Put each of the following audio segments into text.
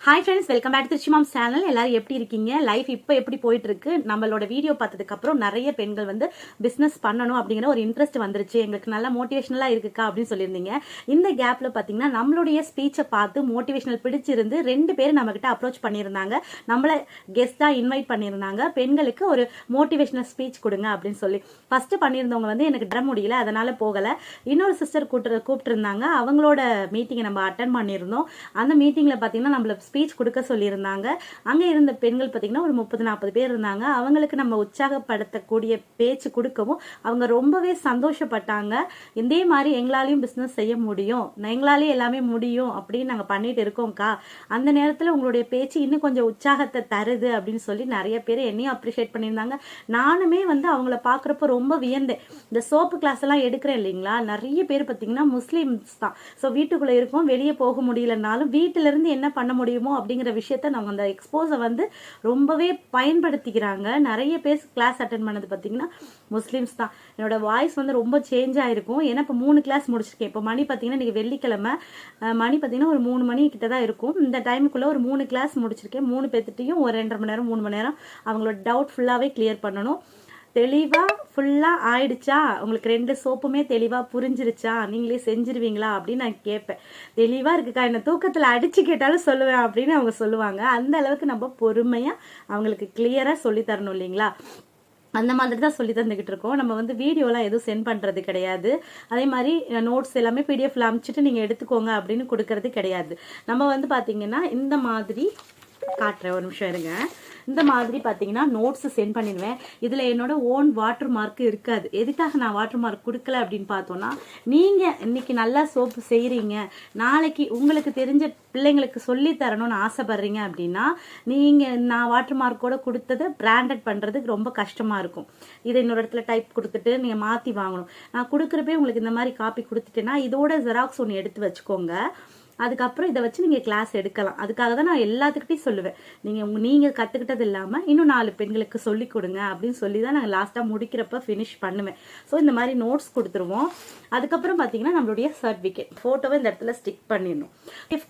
Hi friends, welcome back to Trichy Moms channel. எல்லாரும் எப்படி இருக்கீங்க? லைஃப் இப்போ எப்படி போயிட்டு இருக்கு? நம்மளோட வீடியோ பார்த்ததுக்கு அப்புறம் நிறைய பெண்கள் வந்து பிசினஸ் பண்ணணும் அப்படிங்கிற ஒரு இன்ட்ரெஸ்ட் வந்துருச்சு. எங்களுக்கு நல்ல மோட்டிவேஷனலா இருக்குக்கா அப்படின்னு சொல்லியிருந்தீங்க. இந்த கேப்ல பாத்தீங்கன்னா நம்மளுடைய ஸ்பீச்சை பார்த்து மோட்டிவேஷனல் பிடிச்சிருந்து 2 பேர் நம்ம கிட்ட அப்ரோச் பண்ணியிருந்தாங்க. நம்மள கெஸ்டா இன்வைட் பண்ணியிருந்தாங்க. பெண்களுக்கு ஒரு மோட்டிவேஷனல் ஸ்பீச் கொடுங்க அப்படின்னு சொல்லி ஃபர்ஸ்ட் பண்ணியிருந்தவங்க வந்து எனக்கு தர முடியல, அதனால போகல. இன்னொரு சிஸ்டர் கூப்பிட்டு இருந்தாங்க. அவங்களோட மீட்டிங்கை நம்ம அட்டன் பண்ணியிருந்தோம். அந்த மீட்டிங்ல பாத்தீங்கன்னா நம்மள ஸ்பீச் கொடுக்க சொல்லியிருந்தாங்க. அங்கே இருந்த பெண்கள் பார்த்தீங்கன்னா ஒரு 30-40 பேர் இருந்தாங்க. அவங்களுக்கு நம்ம உற்சாகப்படுத்தக்கூடிய பேச்சு கொடுக்கவும் அவங்க ரொம்பவே சந்தோஷப்பட்டாங்க. இதே மாதிரி எங்களாலையும் பிஸ்னஸ் செய்ய முடியும், எங்களாலேயும் எல்லாமே முடியும் அப்படின்னு நாங்கள் பண்ணிட்டு இருக்கோம்க்கா. அந்த நேரத்தில் உங்களுடைய பேச்சு இன்னும் கொஞ்சம் உற்சாகத்தை தருது அப்படின்னு சொல்லி நிறைய பேர் என்னையும் அப்ரிஷியேட் பண்ணியிருந்தாங்க. நானுமே வந்து அவங்கள பார்க்குறப்ப ரொம்ப வியந்தேன். இந்த சோப்பு கிளாஸ் எல்லாம் எடுக்கிறேன் இல்லைங்களா, நிறைய பேர் பார்த்தீங்கன்னா முஸ்லீம்ஸ் தான். ஸோ வீட்டுக்குள்ளே இருக்கோம், வெளியே போக முடியலனாலும் வீட்டிலிருந்து என்ன பண்ண முடியுமோ அப்படிங்கிற விஷயத்த நாங்கள் அந்த எக்ஸ்போஸை வந்து ரொம்பவே பயன்படுத்திக்கிறாங்க. நிறைய பேர் கிளாஸ் அட்டென்ட் பண்ணது பார்த்தீங்கன்னா முஸ்லீம்ஸ் தான். என்னோட வாய்ஸ் வந்து ரொம்ப சேஞ்ச் ஆயிருக்கும். ஏன்னா இப்போ 3 கிளாஸ் முடிச்சிருக்கேன். இப்போ மணி பார்த்தீங்கன்னா இன்னைக்கு வெள்ளிக்கிழமை, மணி பார்த்தீங்கன்னா ஒரு 3 மணி கிட்ட தான் இருக்கும். இந்த டைமுக்குள்ள ஒரு 3 கிளாஸ் முடிச்சிருக்கேன். 3 பேர்த்திட்டையும் ஒரு 2.5 மணி நேரம் 3 மணி நேரம் அவங்களோட டவுட் ஃபுல்லாகவே கிளியர் பண்ணணும். தெளிவா ஃபுல்லா ஆயிடுச்சா, உங்களுக்கு 2 சோப்புமே தெளிவா புரிஞ்சிருச்சா, நீங்களே செஞ்சிருவீங்களா அப்படின்னு நான் கேட்பேன். தெளிவா இருக்குக்கா, என்ன தூக்கத்துல அடிச்சு கேட்டாலும் சொல்லுவேன் அப்படின்னு அவங்க சொல்லுவாங்க. அந்த அளவுக்கு நம்ம பொறுமையா அவங்களுக்கு கிளியரா சொல்லி தரணும் இல்லைங்களா. அந்த மாதிரி தான் சொல்லி தந்துக்கிட்டு இருக்கோம். நம்ம வந்து வீடியோலாம் எதுவும் சென்ட் பண்ணுறது கிடையாது. அதே மாதிரி நோட்ஸ் எல்லாமே பிடிஎஃப்ல அனுப்பிச்சிட்டு நீங்கள் எடுத்துக்கோங்க அப்படின்னு கொடுக்கறது கிடையாது. நம்ம வந்து பார்த்தீங்கன்னா இந்த மாதிரி காட்டுறேன், ஒரு நிமிஷம் இருங்க. இந்த மாதிரி பார்த்தீங்கன்னா நோட்ஸ் சென்ட் பண்ணிடுவேன். இதில் என்னோட ஓன் வாட்டர் மார்க் இருக்காது. எதுக்காக நான் வாட்டர் மார்க் கொடுக்கல அப்படின்னு பார்த்தோன்னா, நீங்கள் இன்னைக்கு நல்லா சோப்பு செய்கிறீங்க, நாளைக்கு உங்களுக்கு தெரிஞ்ச பிள்ளைங்களுக்கு சொல்லி தரணும்னு ஆசைப்படுறீங்க அப்படின்னா நான் வாட்டர் மார்க்கோட கொடுத்ததை பிராண்டட் பண்ணுறதுக்கு ரொம்ப கஷ்டமாக இருக்கும். இதை இன்னொரு இடத்துல டைப் கொடுத்துட்டு நீங்கள் மாற்றி வாங்கணும். நான் கொடுக்குறப்பே உங்களுக்கு இந்த மாதிரி காப்பி கொடுத்துட்டேன்னா இதோட ஜெராக்ஸ் ஒன்று எடுத்து வச்சுக்கோங்க. அதுக்கப்புறம் இதை வச்சு நீங்கள் கிளாஸ் எடுக்கலாம். அதுக்காக தான் நான் எல்லாத்துக்கிட்டையும் சொல்லுவேன், நீங்கள் கற்றுக்கிட்டது இல்லாமல் இன்னும் 4 பெண்களுக்கு சொல்லி கொடுங்க அப்படின்னு சொல்லி தான் நாங்கள் லாஸ்ட்டாக முடிக்கிறப்ப ஃபினிஷ் பண்ணுவேன். ஸோ இந்த மாதிரி நோட்ஸ் கொடுத்துருவோம். அதுக்கப்புறம் பார்த்தீங்கன்னா நம்மளுடைய சர்டிஃபிகேட் ஃபோட்டோவை இந்த இடத்துல ஸ்டிக் பண்ணிடணும்.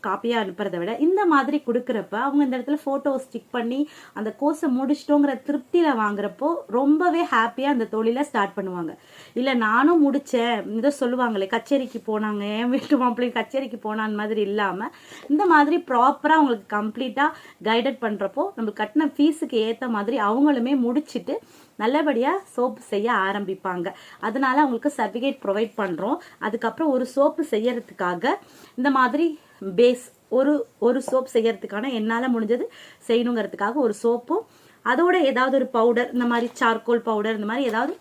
காப்பியாக அனுப்புறதை விட இந்த மாதிரி கொடுக்குறப்ப அவங்க இந்த இடத்துல ஃபோட்டோவை ஸ்டிக் பண்ணி அந்த கோர்ஸை முடிச்சிட்டோங்கிற திருப்தியில் வாங்குறப்போ ரொம்பவே ஹாப்பியாக அந்த தொழிலை ஸ்டார்ட் பண்ணுவாங்க. இல்லை நானும் முடித்தேன், இதை சொல்லுவாங்களே கச்சேரிக்கு போனாங்க, என் வீட்டு மாப்பிள்ளையும் கச்சேரிக்கு போனான்னு மாதிரி இல்லாம இந்த மாதிரி ப்ராப்பரா உங்களுக்கு கம்ப்ளீட்டா கைடட் பண்றப்போ நம்மளுக்கு கட்டின ஃபீஸுக்கு ஏத்த மாதிரி அவங்களுமே முடிச்சிட்டு நல்லபடியா சோப்பு செய்ய ஆரம்பிப்பாங்க. அதனால அவங்களுக்கு சர்டிஃபிகேட் ப்ரொவைட் பண்றோம். அதுக்கப்புறம் ஒரு சோப்பு செய்யறதுக்காக இந்த மாதிரி பேஸ் ஒரு சோப் செய்யறதுக்கான என்னால முடிஞ்சது செய்யணுங்கிறதுக்காக ஒரு சோப்பும் அதோட ஏதாவது ஒரு பவுடர், இந்த மாதிரி சார்கோல் பவுடர், இந்த மாதிரி ஏதாவது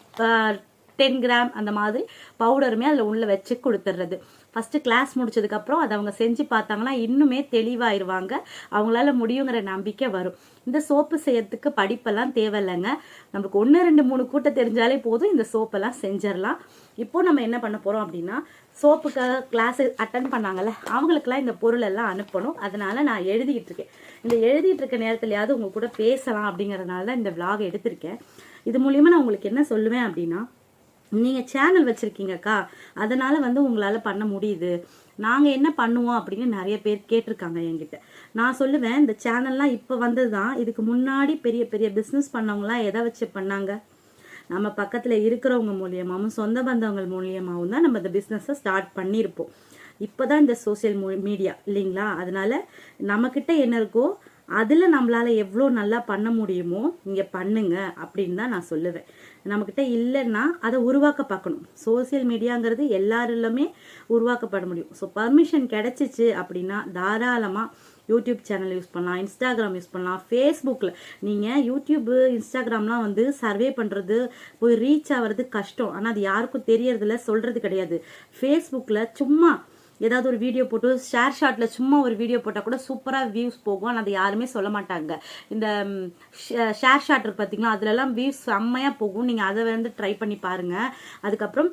10 கிராம் அந்த மாதிரி பவுடருமே அதில் உள்ள வச்சு கொடுத்துட்றது. ஃபர்ஸ்ட் கிளாஸ் முடிச்சதுக்கு அப்புறம் அதை அவங்க செஞ்சு பார்த்தாங்கன்னா இன்னுமே தெளிவாயிருவாங்க. அவங்களால முடியுங்கிற நம்பிக்கை வரும். இந்த சோப்பு செய்யறதுக்கு படிப்பெல்லாம் தேவையில்லைங்க. நமக்கு 1, 2, 3 கூட்ட தெரிஞ்சாலே போதும், இந்த சோப்பெல்லாம் செஞ்சிடலாம். இப்போ நம்ம என்ன பண்ண போறோம் அப்படின்னா, சோப்புக்காக கிளாஸ் அட்டன் பண்ணாங்கல்ல அவங்களுக்குலாம் இந்த பொருள் எல்லாம் அனுப்பணும். அதனால நான் எழுதிட்டு இருக்கேன். இந்த எழுதிட்டு இருக்க நேரத்துலயாவது உங்க கூட பேசலாம் அப்படிங்கறதுனால தான் இந்த விளாக் எடுத்திருக்கேன். இது மூலியமா நான் உங்களுக்கு என்ன சொல்லுவேன் அப்படின்னா, நீங்கள் சேனல் வச்சுருக்கீங்கக்கா, அதனால் வந்து உங்களால் பண்ண முடியுது, நாங்கள் என்ன பண்ணுவோம் அப்படின்னு நிறைய பேர் கேட்டிருக்காங்க என்கிட்ட. நான் சொல்லுவேன், இந்த சேனல்லாம் இப்போ வந்தது தான். இதுக்கு முன்னாடி பெரிய பெரிய பிஸ்னஸ் பண்ணவங்களாம் எதை வச்சு பண்ணாங்க? நம்ம பக்கத்தில் இருக்கிறவங்க மூலியமாகவும் சொந்த பந்தவங்கள் மூலியமாகவும் தான் நம்ம இந்த பிஸ்னஸை ஸ்டார்ட் பண்ணியிருப்போம். இப்போ தான் இந்த சோசியல் மீடியா இல்லைங்களா. அதனால நம்மக்கிட்ட என்ன இருக்கோ அதில் நம்மளால எவ்வளோ நல்லா பண்ண முடியுமோ நீங்கள் பண்ணுங்க அப்படின்னு தான் நான் சொல்லுவேன். நம்மக்கிட்ட இல்லைன்னா அதை உருவாக்க பார்க்கணும். சோசியல் மீடியாங்கிறது எல்லாருமே உருவாக்கப்பட முடியும். ஸோ பர்மிஷன் கிடைச்சிச்சு அப்படின்னா தாராளமாக யூடியூப் சேனல் யூஸ் பண்ணலாம், இன்ஸ்டாகிராம் யூஸ் பண்ணலாம், ஃபேஸ்புக்கில். நீங்கள் யூடியூப்பு இன்ஸ்டாகிராம்லாம் வந்து சர்வே பண்ணுறது, போய் ரீச் ஆகிறது கஷ்டம். ஆனால் அது யாருக்கும் தெரியறதில்ல, சொல்கிறது கிடையாது. ஃபேஸ்புக்கில் சும்மா ஏதாவது ஒரு வீடியோ போட்டு ஷேர் ஷாட்ல சும்மா ஒரு வீடியோ போட்டால் கூட சூப்பராக வியூஸ் போகும். ஆனால் அதை யாருமே சொல்ல மாட்டாங்க. இந்த ஷேர் ஷாட் இருக்கு பார்த்தீங்களா, அதுலலாம் வியூஸ் செம்மையாக போகும். நீங்கள் அதை வந்து ட்ரை பண்ணி பாருங்க. அதுக்கப்புறம்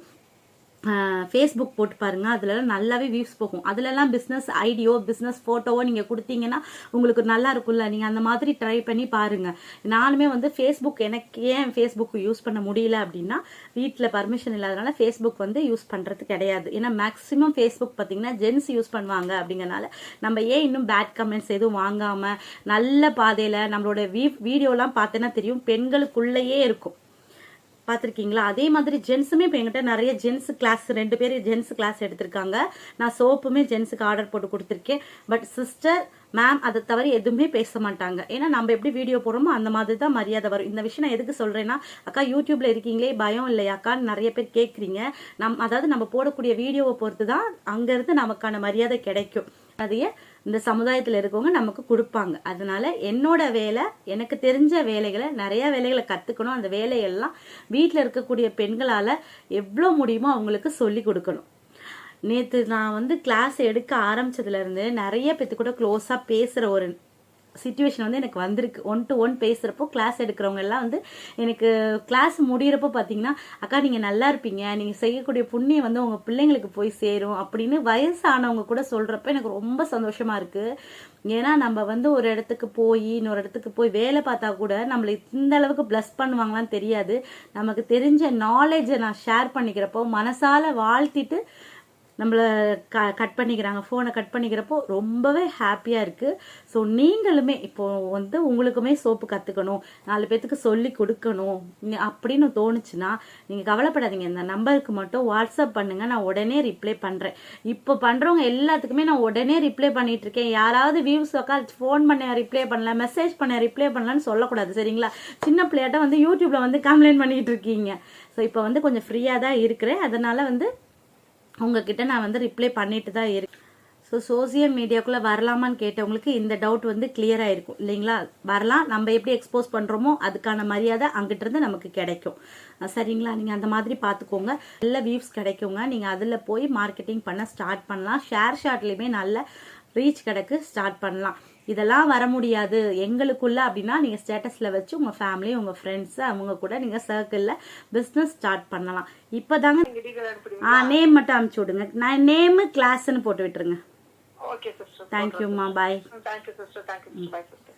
ஃபேஸ்புக் போட்டு பாருங்க, அதுலலாம் நல்லாவே வியூஸ் போகும். அதுலலாம் பிஸ்னஸ் ஐடியோ பிஸ்னஸ் ஃபோட்டோவோ நீங்கள் கொடுத்தீங்கன்னா உங்களுக்கு நல்லா இருக்கும்ல. நீங்கள் அந்த மாதிரி ட்ரை பண்ணி பாருங்க. நானுமே வந்து ஃபேஸ்புக் எனக்கு ஏன் ஃபேஸ்புக் யூஸ் பண்ண முடியல அப்படின்னா, வீட்டில் பர்மிஷன் இல்லாதனால ஃபேஸ்புக் வந்து யூஸ் பண்ணுறது கிடையாது. ஏன்னா மேக்ஸிமம் ஃபேஸ்புக் பார்த்தீங்கன்னா ஜென்ஸ் யூஸ் பண்ணுவாங்க. அப்படிங்கிறனால நம்ம ஏன் இன்னும் பேட் கமெண்ட்ஸ் எதுவும் வாங்காமல் நல்ல பாதையில் நம்மளோட வீடியோலாம் பார்த்தேன்னா தெரியும், பெண்களுக்குள்ளேயே இருக்கும். பார்த்துருக்கீங்களா? அதே மாதிரி ஜென்ஸுமே இப்போ என்கிட்ட நிறைய ஜென்ஸ் கிளாஸ் 2 பேர் ஜென்ஸ் கிளாஸ் எடுத்திருக்காங்க. நான் சோப்புமே ஜென்ஸுக்கு ஆர்டர் போட்டு கொடுத்துருக்கேன். பட் சிஸ்டர் மேம் அதை தவிர எதுவுமே பேச மாட்டாங்க. ஏன்னா நம்ம எப்படி வீடியோ போடுறோமோ அந்த மாதிரி தான் மரியாதை வரும். இந்த விஷயம் நான் எதுக்கு சொல்றேன்னா, அக்கா யூடியூப்ல இருக்கீங்களே பயம் இல்லையாக்கான்னு நிறைய பேர் கேட்குறீங்க. அதாவது நம்ம போடக்கூடிய வீடியோவை பொறுத்து தான் அங்கிருந்து நமக்கான மரியாதை கிடைக்கும். அதையே இந்த சமுதாயத்தில் இருக்கவங்க நமக்கு கொடுப்பாங்க. அதனால என்னோட வேலை, எனக்கு தெரிஞ்ச வேலைகளை, நிறைய வேலைகளை கற்றுக்கணும். அந்த வேலையெல்லாம் வீட்டில் இருக்கக்கூடிய பெண்களால் எவ்வளோ முடியுமோ அவங்களுக்கு சொல்லி கொடுக்கணும். நேற்று நான் வந்து கிளாஸ் எடுக்க ஆரம்பிச்சதுலேருந்து நிறைய பேத்து கூட க்ளோஸாக பேசுகிற ஒரு சிச்சுவேஷன் வந்து எனக்கு வந்திருக்கு. 1 to 1 பேசுகிறப்போ கிளாஸ் எடுக்கிறவங்க எல்லாம் வந்து எனக்கு கிளாஸ் முடிகிறப்போ பார்த்தீங்கன்னா, அக்கா நீங்கள் நல்லா இருப்பீங்க, நீங்கள் செய்யக்கூடிய புண்ணியம் வந்து உங்கள் பிள்ளைங்களுக்கு போய் சேரும் அப்படின்னு வயசானவங்க கூட சொல்கிறப்ப எனக்கு ரொம்ப சந்தோஷமாக இருக்குது. ஏன்னா நம்ம வந்து ஒரு இடத்துக்கு போய் இன்னொரு இடத்துக்கு போய் வேலை பார்த்தா கூட நம்மளை இந்த அளவுக்கு ப்ளஸ் பண்ணுவாங்களான்னு தெரியாது. நமக்கு தெரிஞ்ச நாலேஜை நான் ஷேர் பண்ணிக்கிறப்போ மனசால வாழ்த்திட்டு நம்மளை கட் பண்ணிக்கிறாங்க, ஃபோனை கட் பண்ணிக்கிறப்போ ரொம்பவே ஹாப்பியாக இருக்குது. ஸோ நீங்களுமே இப்போது வந்து உங்களுக்குமே சோப்பு கற்றுக்கணும், 4 பேர்த்துக்கு சொல்லி கொடுக்கணும் அப்படின்னு தோணுச்சுன்னா நீங்கள் கவலைப்படாதீங்க. இந்த நம்பருக்கு மட்டும் வாட்ஸ்அப் பண்ணுங்கள், நான் உடனே ரிப்ளை பண்ணுறேன். இப்போ பண்ணுறவங்க எல்லாத்துக்குமே நான் உடனே ரிப்ளை பண்ணிகிட்ருக்கேன். யாராவது வியூஸ் உட்காந்து ஃபோன் பண்ண ரிப்ளை பண்ணல, மெசேஜ் பண்ண ரிப்ளை பண்ணலான்னு சொல்லக்கூடாது, சரிங்களா? சின்ன பிள்ளையாட்ட வந்து யூடியூப்பில் வந்து கம்ப்ளைண்ட் பண்ணிக்கிட்டு இருக்கீங்க. ஸோ இப்போ வந்து கொஞ்சம் ஃப்ரீயாக தான் இருக்கிறேன். அதனால் வந்து உங்ககிட்ட நான் வந்து ரிப்ளை பண்ணிட்டு தான் இருக்கேன். ஸோ சோசியல் மீடியாக்குள்ளே வரலாமான்னு கேட்டவங்களுக்கு இந்த டவுட் வந்து கிளியர் ஆயிருக்கும் இல்லைங்களா? வரலாம். நம்ம எப்படி எக்ஸ்போஸ் பண்ணுறோமோ அதுக்கான மரியாதை அங்கிட்டிருந்து நமக்கு கிடைக்கும், சரிங்களா? நீங்கள் அந்த மாதிரி பார்த்துக்கோங்க. நல்ல வியூஸ் கிடைக்குங்க. நீங்கள் அதில் போய் மார்க்கெட்டிங் பண்ண ஸ்டார்ட் பண்ணலாம். ஷார்ட்லேயுமே நல்ல ரீச் கிடைக்கு ஸ்டார்ட் பண்ணலாம். இதெல்லாம் வர முடியாது எங்களுக்குள்ள அப்படின்னா நீங்கள் ஸ்டேட்டஸில் வச்சு உங்கள் ஃபேமிலி, உங்கள் ஃப்ரெண்ட்ஸு அவங்க கூட நீங்கள் சர்க்கிளில் பிஸ்னஸ் ஸ்டார்ட் பண்ணலாம். இப்போ தாங்க நேம் மட்டும் அனுப்பிச்சி விடுங்க. நான் நேமு கிளாஸ்ன்னு போட்டு விட்டுருங்க. Okay sister. தேங்க்யூம்மா, bye. Thank you sister. Thank you, bye sister.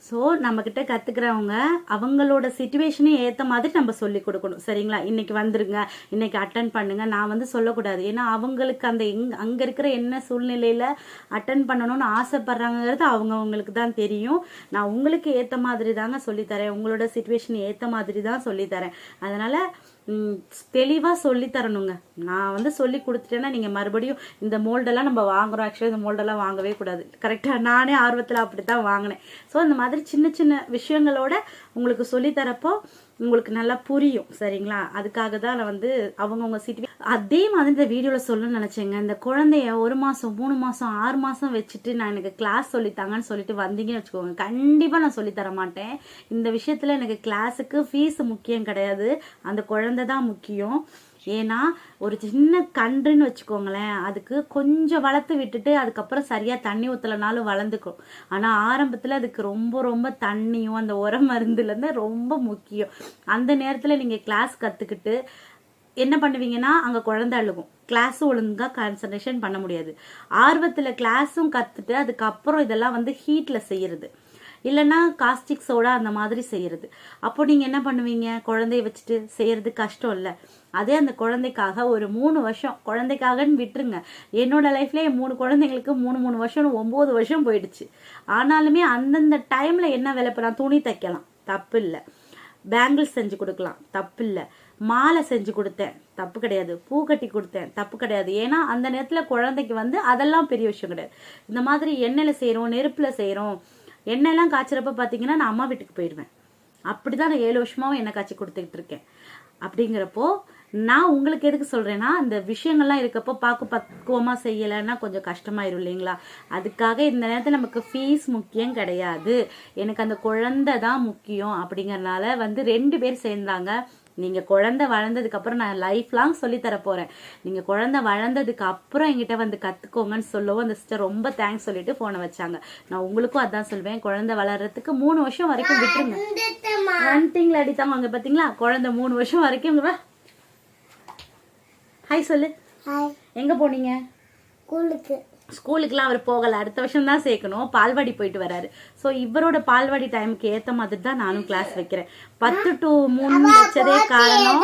So நம்மக்கிட்ட கற்றுக்கிறவங்க அவங்களோட சிச்சுவேஷனையும் ஏற்ற மாதிரி நம்ம சொல்லி கொடுக்கணும், சரிங்களா? இன்னைக்கு வந்துருங்க, இன்னைக்கு அட்டன் பண்ணுங்க, நான் வந்து சொல்லக்கூடாது. ஏன்னா அவங்களுக்கு அந்த அங்கே இருக்கிற என்ன சூழ்நிலையில் அட்டன் பண்ணணும்னு ஆசைப்படுறாங்கிறது அவங்களுக்கு தான் தெரியும். நான் உங்களுக்கு ஏற்ற மாதிரி தாங்க சொல்லித்தரேன், உங்களோட சிச்சுவேஷன் ஏற்ற மாதிரி தான் சொல்லித்தரேன். அதனால் தெளிவாக சொல்லி தரணுங்க. நான் வந்து சொல்லி கொடுத்துட்டேன்னா நீங்கள் மறுபடியும் இந்த மோல்டெல்லாம் நம்ம வாங்குறோம். ஆக்சுவலி இந்த மோல்டெல்லாம் வாங்கவே கூடாது, கரெக்டாக? நானே ஆர்வத்தில் அப்படி தான் வாங்கினேன். ஸோ இந்த மாதிரி சின்ன சின்ன விஷயங்களோட உங்களுக்கு சொல்லித்தரப்போ உங்களுக்கு நல்லா புரியும், சரிங்களா? அதுக்காக தான் நான் வந்து அவங்கவுங்க அதே மாதிரி இந்த வீடியோவில் சொல்லணும்னு நினச்சேங்க. இந்த குழந்தைய 1 மாதம் 3 மாதம் 6 மாதம் வச்சுட்டு நான் எனக்கு கிளாஸ் சொல்லித்தாங்கன்னு சொல்லிட்டு வந்தீங்கன்னு வச்சுக்கோங்க, கண்டிப்பாக நான் சொல்லித்தர மாட்டேன். இந்த விஷயத்தில் எனக்கு கிளாஸுக்கு ஃபீஸ் முக்கியம் கிடையாது, அந்த குழந்தை தான் முக்கியம். ஏன்னா ஒரு சின்ன கன்றுன்னு வச்சுக்கோங்களேன், அதுக்கு கொஞ்சம் வளர்த்து விட்டுட்டு அதுக்கப்புறம் சரியாக தண்ணி ஊற்றலனாலும் வளர்ந்துக்கும். ஆனால் ஆரம்பத்தில் அதுக்கு ரொம்ப ரொம்ப தண்ணியும் அந்த உரம் மருந்துலேருந்து ரொம்ப முக்கியம். அந்த நேரத்தில் நீங்கள் கிளாஸ் கற்றுக்கிட்டு என்ன பண்ணுவீங்கன்னா அங்கே குழந்தை அழுகும், கிளாஸும் ஒழுங்காக கான்சன்ட்ரேஷன் பண்ண முடியாது. ஆர்வத்தில் கிளாஸும் கற்றுட்டு அதுக்கப்புறம் இதெல்லாம் வந்து ஹீட்டில் செய்யறது, இல்லைன்னா காஸ்டிக் சோடா அந்த மாதிரி செய்யறது. அப்போ நீங்கள் என்ன பண்ணுவீங்க? குழந்தைய வச்சுட்டு செய்யறது கஷ்டம் இல்லை. அதே அந்த குழந்தைக்காக ஒரு 3 வருஷம், குழந்தைக்காகன்னு விட்டுருங்க, என்னோட லைஃப்லேயே 3 குழந்தைங்களுக்கு 3 வருஷம் 9 வருஷம் போயிடுச்சு. ஆனாலுமே அந்தந்த டைமில் என்ன வேலை பண்ணலாம்? துணி தைக்கலாம், தப்பு இல்லை. பேங்கிள்ஸ் செஞ்சு கொடுக்கலாம், தப்பு இல்லை. மாலை செஞ்சு கொடுத்தேன், தப்பு கிடையாது. பூ கட்டி கொடுத்தேன், தப்பு கிடையாது. ஏன்னா அந்த நேரத்தில் குழந்தைக்கு வந்து அதெல்லாம் பெரிய விஷயம் கிடையாது. இந்த மாதிரி எண்ணெயில் செய்கிறோம், நெருப்பில் செய்கிறோம். எண்ணெய்லாம் காய்ச்சறப்ப பார்த்தீங்கன்னா நான் அம்மா வீட்டுக்கு போயிடுவேன். அப்படி தான் நான் 7 வருஷமாவும் எண்ணெய் காய்ச்சி கொடுத்துக்கிட்டு இருக்கேன். அப்படிங்கிறப்போ நான் உங்களுக்கு எதுக்கு சொல்கிறேன்னா, இந்த விஷயங்கள்லாம் இருக்கப்போ பக்குவமாக செய்யலைன்னா கொஞ்சம் கஷ்டமாயிரும் இல்லைங்களா? அதுக்காக இந்த நேரத்தில் நமக்கு ஃபீஸ் முக்கியம் கிடையாது, எனக்கு அந்த குழந்தை தான் முக்கியம். அப்படிங்கிறனால வந்து 2 பேர் சேர்ந்தாங்க. நீங்கள் குழந்தை வளர்ந்ததுக்கு அப்புறம் நான் லைஃப் லாங் சொல்லித்தர போகிறேன். நீங்கள் குழந்தை வளர்ந்ததுக்கு அப்புறம் என்கிட்ட வந்து கற்றுக்கோங்கன்னு சொல்லவும் அந்த சிஸ்டர் ரொம்ப தேங்க்ஸ் சொல்லிட்டு ஃபோனை வச்சாங்க. நான் உங்களுக்கும் அதான் சொல்வேன், குழந்தை வளர்றதுக்கு 3 வருஷம் வரைக்கும் விட்டுருங்க. வந்துட்டீங்களா அடித்தாங்க அங்கே பார்த்தீங்களா, குழந்தை 3 வருஷம் வரைக்கும். ஹாய் சொல்லு. எங்கே போனீங்க? ஸ்கூலுக்குலாம் அவர் போகலை, அடுத்த வருஷம் தான் சேர்க்கணும். பால்வாடி போயிட்டு வராரு. ஸோ இவரோட பால்வாடி டைமுக்கு ஏற்ற மாதிரி தான் நானும் கிளாஸ் வைக்கிறேன். 10 to 3 வச்சதே காரணம்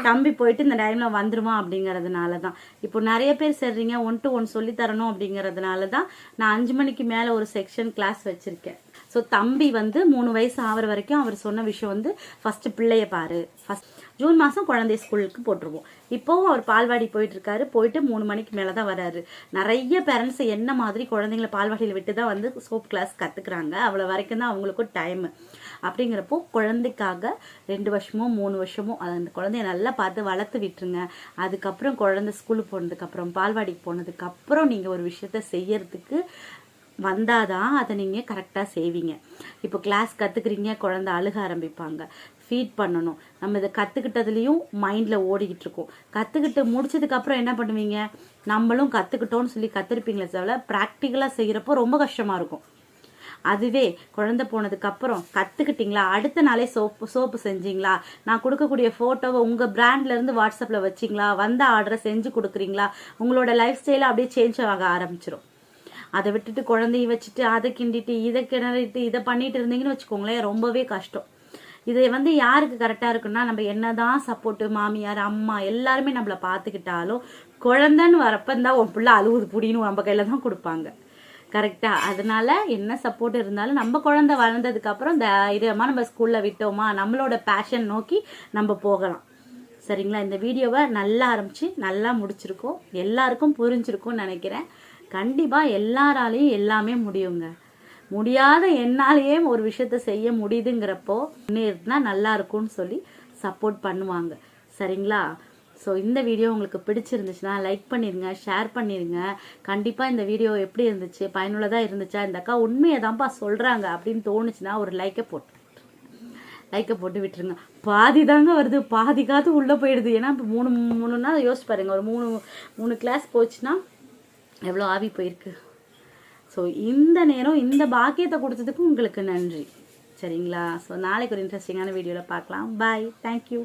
தம்பி போயிட்டு இந்த டைமில் வந்துருவான் அப்படிங்கிறதுனால தான். இப்போ நிறைய பேர் சரிங்க 1 to 1 சொல்லி தரணும் அப்படிங்கிறதுனால தான் நான் 5 மணிக்கு மேலே ஒரு செக்ஷன் கிளாஸ் வச்சுருக்கேன். ஸோ தம்பி வந்து 3 வயசு ஆகிற வரைக்கும் அவர் சொன்ன விஷயம் வந்து ஃபஸ்ட்டு பிள்ளைய பாரு. ஜூன் மாதம் குழந்தைய ஸ்கூலுக்கு போட்டுருவோம். இப்போவும் அவர் பால்வாடி போயிட்டு இருக்காரு. போயிட்டு 3 மணிக்கு மேலே தான் வராரு. நிறைய பேரண்ட்ஸ் என்ன மாதிரி குழந்தைங்களை பால்வாடியில் விட்டு தான் வந்து சோப் கிளாஸ் கற்றுக்குறாங்க. அவ்வளோ வரைக்கும் தான் அவங்களுக்கும் டைமு. அப்படிங்கிறப்போ குழந்தைக்காக 2 வருஷமோ 3 வருஷமோ அந்த குழந்தைய நல்லா பார்த்து வளர்த்து விட்டுருங்க. அதுக்கப்புறம் குழந்தை ஸ்கூலுக்கு போனதுக்கப்புறம் பால்வாடிக்கு போனதுக்கப்புறம் நீங்கள் ஒரு விஷயத்த செய்யறதுக்கு வந்தாதான் அதை நீங்கள் கரெக்டாக செய்வீங்க. இப்போ கிளாஸ் கற்றுக்குறீங்க, குழந்தை அழுக ஆரம்பிப்பாங்க, ஃபீட் பண்ணணும். நம்ம இதை கற்றுக்கிட்டதுலேயும் மைண்டில் ஓடிக்கிட்டு இருக்கோம். கற்றுக்கிட்டு முடிச்சதுக்கப்புறம் என்ன பண்ணுவீங்க, நம்மளும் கற்றுக்கிட்டோன்னு சொல்லி கற்றுருப்பீங்களே தவிர ப்ராக்டிக்கலாக செய்கிறப்போ ரொம்ப கஷ்டமாக இருக்கும். அதுவே குழந்தை போனதுக்கப்புறம் கற்றுக்கிட்டிங்களா, அடுத்த நாளே சோப்பு செஞ்சிங்களா, நான் கொடுக்கக்கூடிய ஃபோட்டோவை உங்கள் பிராண்ட்லேருந்து வாட்ஸ்அப்பில் வச்சிங்களா, வந்த ஆர்டரை செஞ்சு கொடுக்குறீங்களா, உங்களோட லைஃப் ஸ்டைலை அப்படியே சேஞ்ச் ஆக ஆரம்பிச்சிடும். அதை விட்டுட்டு குழந்தைய வச்சுட்டு அதை கிண்டிட்டு இதை கிணறிட்டு இதை பண்ணிட்டு இருந்தீங்கன்னு வச்சுக்கோங்களேன், ரொம்பவே கஷ்டம். இது வந்து யாருக்கு கரெக்டாக இருக்குன்னா, நம்ம என்னதான் சப்போர்ட்டு மாமியார் அம்மா எல்லாருமே நம்மளை பார்த்துக்கிட்டாலும் குழந்தைன்னு வரப்பந்தான் உன் பிள்ளை அழுவுது புடின்னு நம்ம கையில் தான் கொடுப்பாங்க. கரெக்டாக? அதனால என்ன சப்போர்ட் இருந்தாலும் நம்ம குழந்தை வளர்ந்ததுக்கப்புறம் தைரியமாக நம்ம ஸ்கூலில் விட்டோமா நம்மளோட பேஷன் நோக்கி நம்ம போகலாம். சரிங்களா? இந்த வீடியோவை நல்லா ஆரம்பித்து நல்லா முடிச்சிருக்கோம். எல்லாருக்கும் புரிஞ்சிருக்கும்னு நினைக்கிறேன். கண்டிப்பாக எல்லாராலையும் எல்லாமே முடியுங்க. முடியாத என்னாலேயே ஒரு விஷயத்த செய்ய முடியுதுங்கிறப்போ முன்னேறினா நல்லா இருக்கும்னு சொல்லி சப்போர்ட் பண்ணுவாங்க. சரிங்களா? ஸோ இந்த வீடியோ உங்களுக்கு பிடிச்சிருந்துச்சுன்னா லைக் பண்ணிடுங்க, ஷேர் பண்ணிடுங்க. கண்டிப்பாக இந்த வீடியோ எப்படி இருந்துச்சு, பயனுள்ளதாக இருந்துச்சா, இந்த அக்கா உண்மையை தான்ப்பா சொல்கிறாங்க அப்படின்னு தோணுச்சுன்னா ஒரு லைக்கை போட்டு விட்டுருங்க. பாதி தாங்க வருது, பாதிக்காவது உள்ளே போயிடுது. ஏன்னா இப்போ 3 நாள் யோசிச்சு பாருங்க, ஒரு 3 கிளாஸ் போச்சுன்னா எவ்வளோ ஆவி போயிருக்கு. ஸோ இந்த நேரம் இந்த பாக்கியத்தை கொடுத்ததுக்கு உங்களுக்கு நன்றி. சரிங்களா? ஸோ நாளைக்கு ஒரு இன்ட்ரெஸ்டிங்கான வீடியோவில் பார்க்கலாம். பாய், தேங்க்யூ.